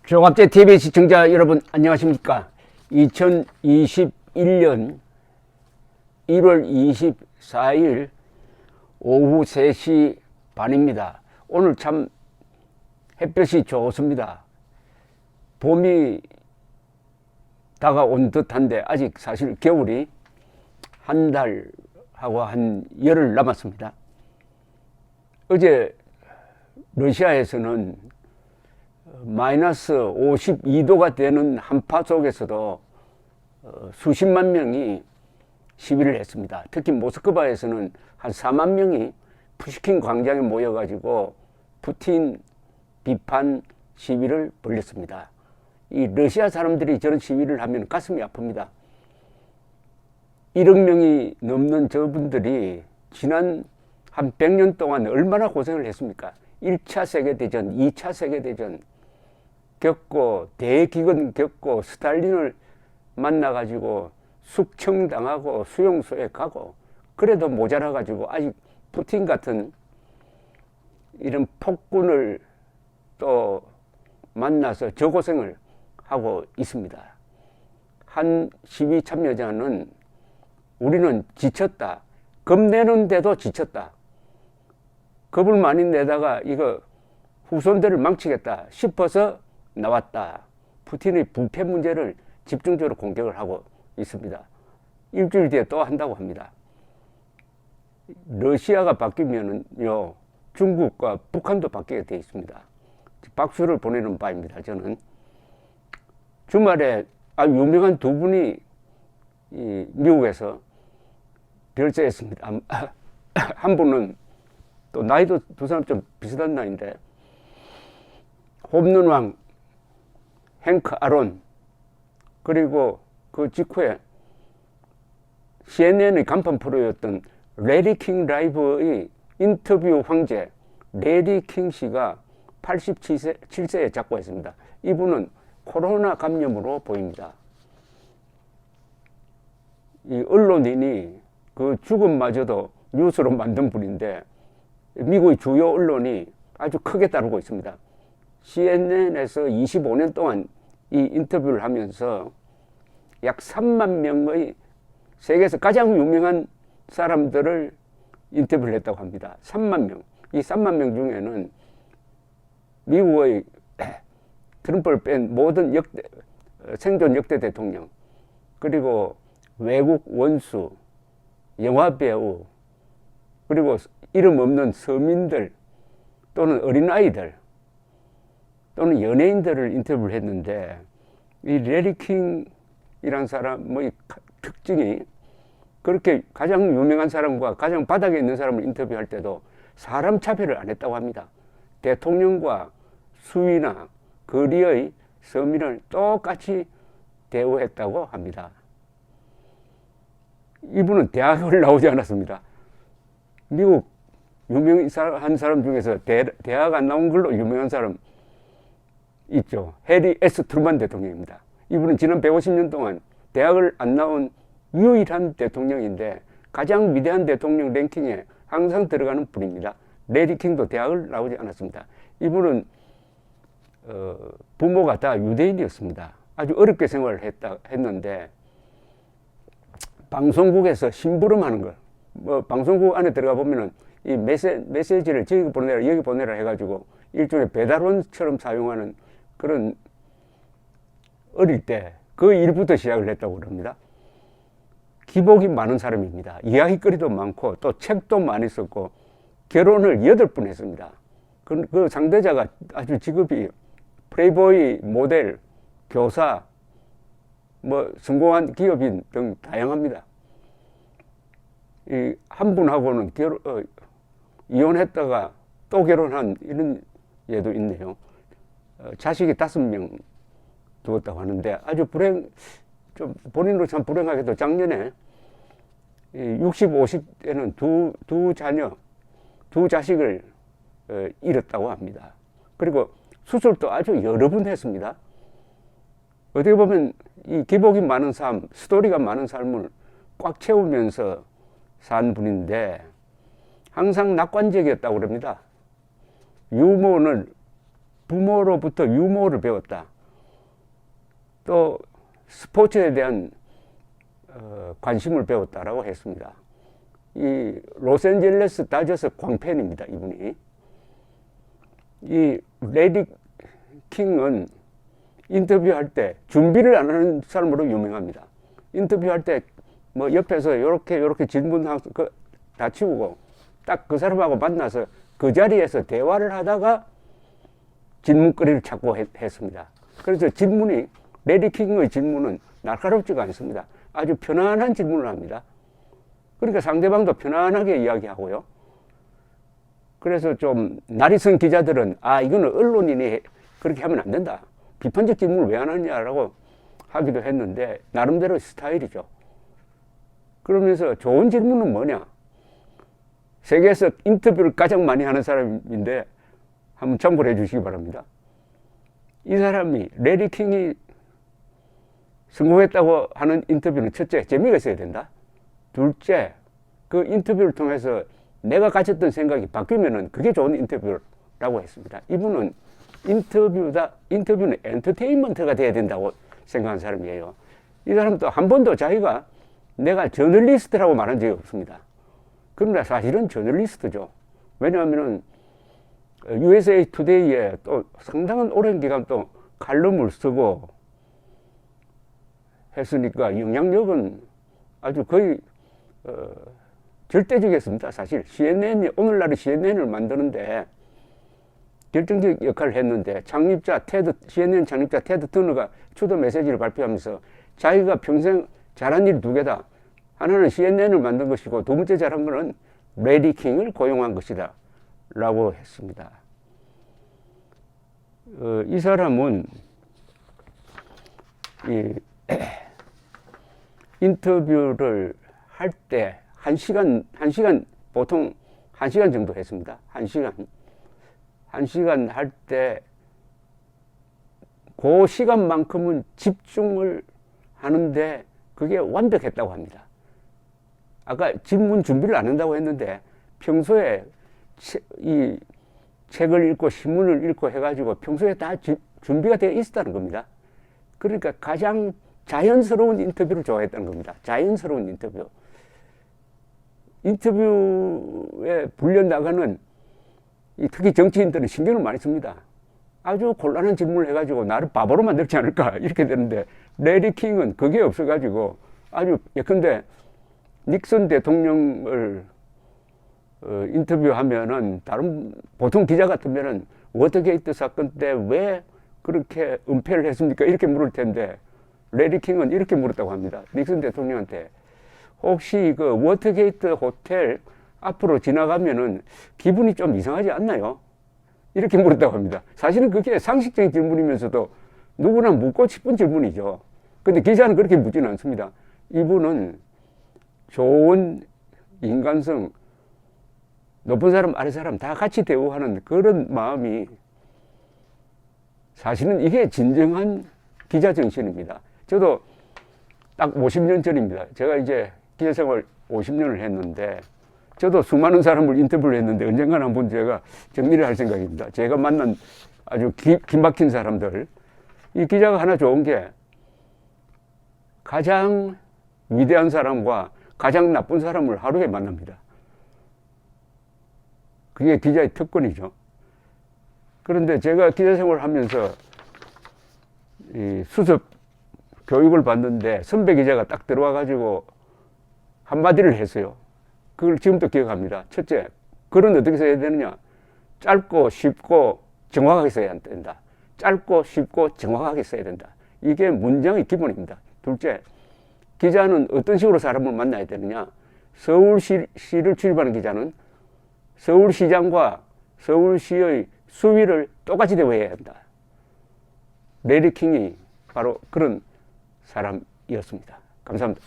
조갑제 TV 시청자 여러분 안녕하십니까? 2021년 1월 24일 오후 3시 반입니다. 오늘 참 햇볕이 좋습니다. 봄이 다가온 듯한데 아직 사실 겨울이 한 달하고 한 열흘 남았습니다. 어제 러시아에서는 마이너스 52도가 되는 한파 속에서도 수십만 명이 시위를 했습니다. 특히 모스크바에서는 한 4만 명이 푸시킨 광장에 모여가지고 푸틴 비판 시위를 벌였습니다. 이 러시아 사람들이 저런 시위를 하면 가슴이 아픕니다. 1억 명이 넘는 저분들이 지난 한 100년 동안 얼마나 고생을 했습니까? 1차 세계대전, 2차 세계대전 겪고 대기근 겪고 스탈린을 만나가지고 숙청당하고 수용소에 가고 그래도 모자라가지고 아직 푸틴 같은 이런 폭군을 또 만나서 저 고생을 하고 있습니다. 한 시위 참여자는 우리는 지쳤다. 겁내는데도 지쳤다. 겁을 많이 내다가 이거 후손들을 망치겠다 싶어서 나왔다. 푸틴의 부패 문제를 집중적으로 공격을 하고 있습니다. 일주일 뒤에 또 한다고 합니다. 러시아가 바뀌면은요, 중국과 북한도 바뀌게 되어 있습니다. 박수를 보내는 바입니다. 저는 주말에 유명한 두 분이 미국에서 별세했습니다. 한 분은 또 나이도 두 사람 좀 비슷한 나이인데 홈런왕 행크 아론, 그리고 그 직후에 CNN의 간판 프로였던 레리 킹 라이브의 인터뷰 황제 레리 킹 씨가 87세에 작고했습니다. 이분은 코로나 감염으로 보입니다. 이 언론인이 그 죽음마저도 뉴스로 만든 분인데 미국의 주요 언론이 아주 크게 다루고 있습니다. CNN에서 25년 동안 이 인터뷰를 하면서 약 3만 명의 세계에서 가장 유명한 사람들을 인터뷰를 했다고 합니다. 3만 명. 이 3만 명 중에는 미국의 트럼프를 뺀 모든 생존 역대 대통령, 그리고 외국 원수, 영화배우, 그리고 이름 없는 서민들 또는 어린아이들 또는 연예인들을 인터뷰를 했는데 이 레리 킹이란 사람의 특징이 그렇게 가장 유명한 사람과 가장 바닥에 있는 사람을 인터뷰할 때도 사람 차별을 안 했다고 합니다. 대통령과 수위나 거리의 서민을 똑같이 대우했다고 합니다. 이분은 대학을 나오지 않았습니다. 미국 유명한 사람 중에서 대학 안 나온 걸로 유명한 사람 있죠. 해리 S. 트루만 대통령입니다. 이분은 지난 150년 동안 대학을 안 나온 유일한 대통령인데 가장 위대한 대통령 랭킹에 항상 들어가는 분입니다. 레리 킹도 대학을 나오지 않았습니다. 이분은 부모가 다 유대인이었습니다. 아주 어렵게 생활을 했는데 방송국에서 심부름하는 걸, 방송국 안에 들어가 보면은 이 메시지를 저기 보내라 여기 보내라 해가지고 일종의 배달원처럼 사용하는 그런, 어릴 때 그 일부터 시작을 했다고 그럽니다. 기복이 많은 사람입니다. 이야기거리도 많고 또 책도 많이 썼고 결혼을 8번 했습니다. 그 상대자가 아주 직업이 플레이보이, 모델, 교사, 성공한 기업인 등 다양합니다. 한 분하고는 이혼했다가 또 결혼한 이런 예도 있네요. 자식이 5명 두었다고 하는데 아주 좀 본인으로 참 불행하게도 작년에 60, 50대는 두 자녀, 두 자식을 잃었다고 합니다. 그리고 수술도 아주 여러 번 했습니다. 어떻게 보면 이 기복이 많은 삶, 스토리가 많은 삶을 꽉 채우면서 산 분인데 항상 낙관적이었다고 그럽니다. 유머를 부모로부터 유머를 배웠다. 또 스포츠에 대한 관심을 배웠다라고 했습니다. 이 로스앤젤레스 다저스 광팬입니다, 이분이. 이 레디 킹은 인터뷰할 때 준비를 안 하는 사람으로 유명합니다. 인터뷰할 때 뭐 옆에서 요렇게 질문하고 다 치우고 딱 그 사람하고 만나서 그 자리에서 대화를 하다가 질문거리를 찾고 했습니다. 그래서 레디 킹의 질문은 날카롭지가 않습니다. 아주 편안한 질문을 합니다. 그러니까 상대방도 편안하게 이야기하고요. 그래서 좀 날이 쓴 기자들은 이거는 언론인이 그렇게 하면 안 된다. 비판적 질문을 왜 안 하냐라고 하기도 했는데 나름대로 스타일이죠. 그러면서 좋은 질문은 뭐냐? 세계에서 인터뷰를 가장 많이 하는 사람인데 한번 참고를 해 주시기 바랍니다. 이 사람이 레디 킹이 성공했다고 하는 인터뷰는 첫째, 재미가 있어야 된다. 둘째, 그 인터뷰를 통해서 내가 가졌던 생각이 바뀌면은 그게 좋은 인터뷰라고 했습니다. 이분은 인터뷰는 엔터테인먼트가 돼야 된다고 생각하는 사람이에요. 이 사람도 한 번도 자기가 내가 저널리스트라고 말한 적이 없습니다. 그러나 사실은 저널리스트죠. 왜냐하면은 USA 투데이에 또 상당한 오랜 기간 또 칼럼을 쓰고 했으니까 영향력은 아주 거의 절대적이었습니다. 사실 오늘날의 CNN을 만드는데 결정적 역할을 했는데 CNN 창립자 테드 터너가 추도 메시지를 발표하면서 자기가 평생 잘한 일 두 개다. 하나는 CNN을 만든 것이고 두 번째 잘한 거는 레디 킹을 고용한 것이다 라고 했습니다. 이 사람은 인터뷰를 할 때 보통 1시간 정도 했습니다. 1시간 할 때 그 시간만큼은 집중을 하는데 그게 완벽했다고 합니다. 아까 질문 준비를 안 한다고 했는데 평소에 이 책을 읽고 신문을 읽고 해가지고 평소에 다 준비가 되어 있었다는 겁니다. 그러니까 가장 자연스러운 인터뷰를 좋아했다는 겁니다. 자연스러운 인터뷰. 인터뷰에 불려나가는 특히 정치인들은 신경을 많이 씁니다. 아주 곤란한 질문을 해가지고 나를 바보로 만들지 않을까 이렇게 되는데 레디 킹은 그게 없어가지고 아주 예컨대 닉슨 대통령을 인터뷰하면은 다른 보통 기자 같으면은 워터게이트 사건 때 왜 그렇게 은폐를 했습니까? 이렇게 물을 텐데 레디 킹은 이렇게 물었다고 합니다. 닉슨 대통령한테 혹시 그 워터게이트 호텔 앞으로 지나가면은 기분이 좀 이상하지 않나요? 이렇게 물었다고 합니다. 사실은 그게 상식적인 질문이면서도 누구나 묻고 싶은 질문이죠. 근데 기자는 그렇게 묻지는 않습니다. 이분은 좋은 인간성, 높은 사람, 아래 사람 다 같이 대우하는 그런 마음이 사실은 이게 진정한 기자 정신입니다. 저도 딱 50년 전입니다. 제가 이제 기자 생활 50년을 했는데 저도 수많은 사람을 인터뷰를 했는데 언젠가는 한번 제가 정리를 할 생각입니다. 제가 만난 아주 기막힌 사람들. 이 기자가 하나 좋은 게 가장 위대한 사람과 가장 나쁜 사람을 하루에 만납니다. 그게 기자의 특권이죠. 그런데 제가 기자 생활을 하면서 이 수습 교육을 받는데 선배 기자가 딱 들어와가지고 한마디를 했어요. 그걸 지금도 기억합니다. 첫째, 글은 어떻게 써야 되느냐? 짧고 쉽고 정확하게 써야 된다. 짧고 쉽고 정확하게 써야 된다. 이게 문장의 기본입니다. 둘째, 기자는 어떤 식으로 사람을 만나야 되느냐? 서울시를 출입하는 기자는 서울시장과 서울시의 수위를 똑같이 대우해야 한다. 레디 킹이 바로 그런 사람이었습니다. 감사합니다.